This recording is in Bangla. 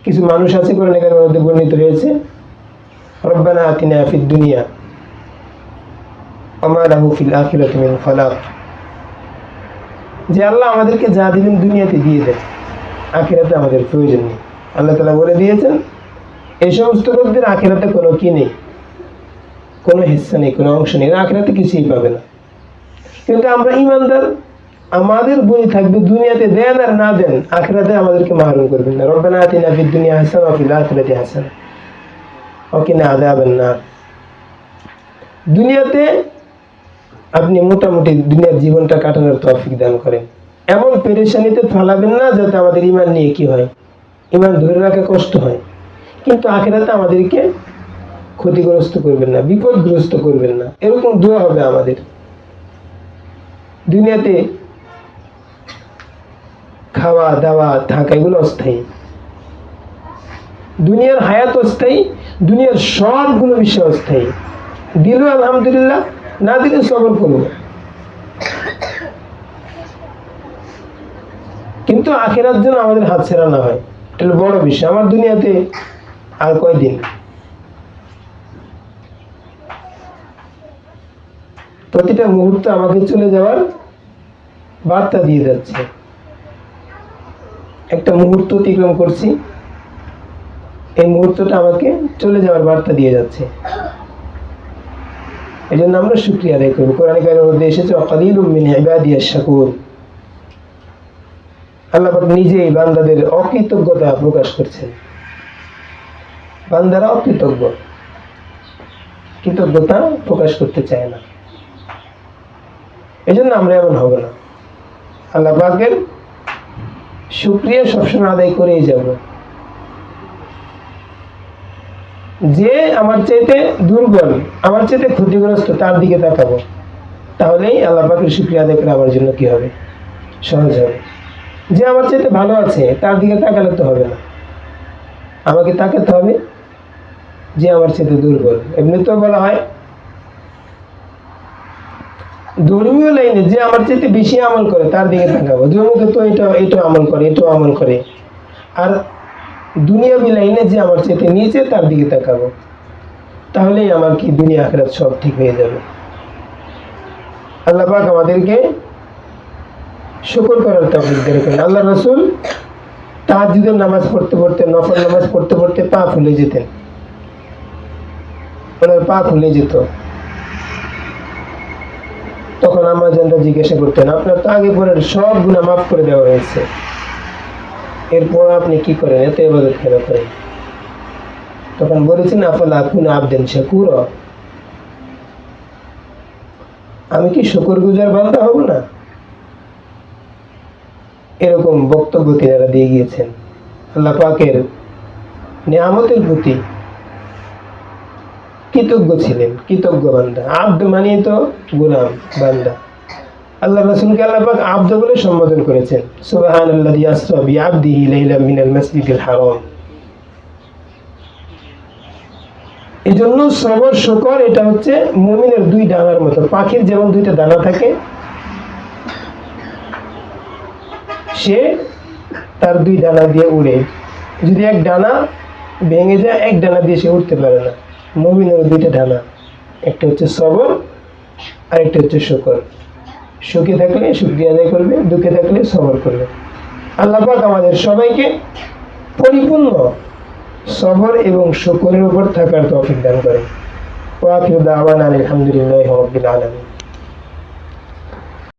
কিছু মানুষ আছে কোরআন কারীমের মধ্যে বর্ণিত হয়েছে, রব্বানা আতিনা ফিদ দুনিয়া ওয়া মা লাহু ফিল আখিরাতি মিন খালাক, যে আল্লাহ আমাদেরকে যা দিবেন দুনিয়াতে দিয়ে দেন, আখিরাতে আমাদের প্রয়োজন নেই। আল্লাহ তাআলা বলে দিয়েছেন এই সমস্ত লোকদের আখিরাতে কোনো কি নেই, কোনো হিস্সা নেই, কোনো অংশ নেই, আখিরাতে কিছুই পাবে না। কিন্তু আমরা ঈমানদার, আমাদের বই থাকবে দুনিয়াতে দেন আর না দেন আখিরাতে আমাদেরকে মাহরুম করবেন না। রব্বানা আতিনা ফিদ দুনিয়া হাসানাহ ওয়া ফিল আখিরাতি হাসানাহ ওয়া কিনা আযাবান নার। দুনিয়াতে আপনি মোটামুটি দুনিয়ার জীবনটা কাটানোর তৌফিক দান করেন, এমন পেরেশানিতে ফেলাবেন না যাতে আমাদের ঈমান নিয়ে কি হয়, ঈমান ধরে রাখা কষ্ট হয়। কিন্তু আখিরাতে আমাদেরকে ক্ষতিগ্রস্ত করবেন না, বিপদগ্রস্ত করবেন না, এরকম দোয়া হবে আমাদের। দুনিয়াতে খাওয়া দাওয়া থাকা এগুলো অস্থায়ী, দুনিয়ার হায়াত অস্থায়ী, দুনিয়ার সবগুলো বিষয় অস্থায়ী। দিল আলহামদুলিল্লাহ, না দিলে সবর করবো, কিন্তু আখিরাত যেন আমাদের হাত ছেড়া না হয়, এটা হলো বড় বিষয়। আমার দুনিয়াতে আর কয়দিন, প্রতিটা মুহূর্ত আমাকে চলে যাওয়ার বার্তা দিয়ে যাচ্ছে। একটা মুহূর্ত অতিক্রম করছি, এই মুহূর্তটা আমাকে চলে যাওয়ার বার্তা দিয়ে যাচ্ছে। এই জন্য আমরা শুকরিয়া আদায় করবো। কোরআন কারীমের মধ্যে এসেছে ওয়াকালিলুম মিন ইবাদিয়াশ শাকুর, আল্লাহ পাক নিজেই বান্দাদের অকৃতজ্ঞতা প্রকাশ করছেন। বান্দারা অকৃতজ্ঞ, কৃতজ্ঞতা প্রকাশ করতে চায় না। এই জন্য আমরা এমন হব না, আল্লাহ পাকের শুকরিয়া সবসময় আদায় করেই যাব। যে আমার চাইতে দুর্বল, আমার চাইতে ক্ষতিগ্রস্ত, তার দিকে তাকাবো, তাহলেই আল্লাহ পাকের শুকরিয়া আদায় করে আমার জন্য কি হবে, সহজ হবে। যে আমার চাইতে ভালো আছে তার দিকে তাকালে তো হবে না, আমাকে তাকাতে হবে যে আমার চাইতে দুর্বল। এমনি তো বলা হয় ধর্মীয় লাইনে যে আমার চাইতে বেশি আমল করে তার দিকে তাকাবো, ধর্মকে তো এটা আমল করে, এটাও আমল করে। আর দুনিয়াবি লাইনে যে আমার চাইতে নিচে তার দিকে তাকাবো, তাহলেই আমার কি দুনিয়া আখিরাত সব ঠিক হয়ে যাবে। আল্লাহ পাক আমাদেরকে শুকর করার তৌফিক দান করেন। আল্লাহ রাসূল তাহাজ্জুদের নামাজ পড়তে পড়তে, নফল নামাজ পড়তে পড়তে পা ফুলে যেতেন, ওনার পা ফুলে যেত। তখন আম্মা জানরা জিজ্ঞাসা করতেন, আপনার তো আগে পরের সব গুনাহ মাফ করে দেওয়া হয়েছে, এরপর আপনি কি করেন, এত ইবাদত কেন করেন? তখন বলেছেন আফালা আকুনু আবদান শাকুরা, আমি কি শুকরগুজার বান্দা হব না? এরকম বক্তব্য তিনারা দিয়ে গিয়েছেন। আল্লাহ পাকের নিয়ামতের প্রতি কৃতজ্ঞ ছিলেন, কৃতজ্ঞ বান্দা। আব্দ মানে তো গোলাম, বান্দা। আল্লাহ রাসূলকে আল্লাহ পাক আব্দ বলে সম্বোধন করেছেন, সুবহানাল্লাযী আসরা বিআবদিহি লাইলাম মিনাল মাসজিদিল হারাম। এই জন্য সবর শুকর এটা হচ্ছে মুমিনের দুই ডানার মতো। পাখির যেমন দুইটা ডানা থাকে, সে তার দুই ডানা দিয়ে উড়ে, যদি এক ডানা ভেঙে যায় এক ডানা দিয়ে সে উঠতে পারে না। মুমিনের দুইটা ডানা, একটা হচ্ছে সবর আর একটা হচ্ছে শুকর। সুখে থাকলে শুকরিয়া আদায় করবে, দুঃখে থাকলে সবর করবে। আল্লাহ পাক আমাদের সবাইকে পরিপূর্ণ সবর এবং শুকরের উপর থাকার তৌফিক দান করেন। ওয়া আখিরু দাওয়ানা আলহামদুলিল্লাহি রাব্বিল আলামিন।